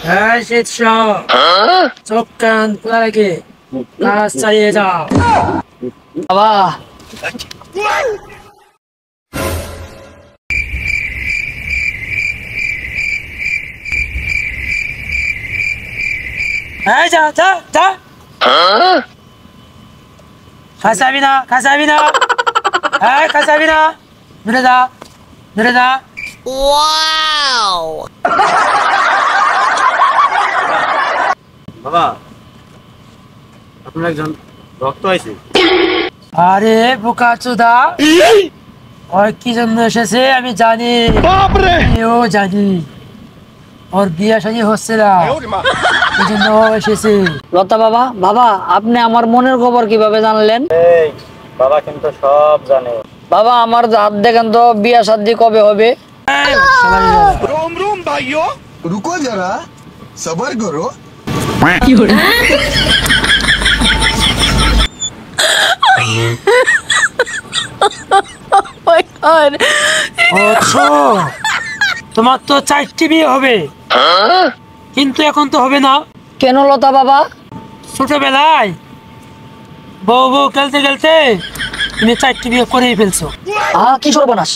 হ্যাঁ শিষ্য, চোখ কান খোলা রেখে কাজ চালিয়ে যাও। বাবা হ্যাঁ যা যা যা, খাসাবি না খাসাবি না, হ্যাঁ খাসাবি না, দূরে যা দূরে যা। বাবা আপনার একজন রক্ত আছে। আরে বোকা চোদা, ওর কি জন্য এসেছে আমি জানি, আমিও জানি। ওর বিয়ে শাদী হচ্ছে না, এই জন্য ও এসেছে। লতা বাবা, বাবা আপনি আমার মনের খবর কিভাবে জানলেন? এই বাবা কিন্তু সব জানে। বাবা আমার হাত দেখেন তো, বিয়া শাদী কবে হবে? এই, শালার মেয়েরা। रोम रोम भाइयों रुको जरा सबर करो। আচ্ছা, তোমার তো 4টি বিয়ে হবে, কিন্তু এখন তো হবে না। কেন লতা বাবা? ছোটবেলায় বউ বউ খেলতে খেলতে তুমি 4টি বিয়ে করেই ফেলছো। কি সর্বনাশ!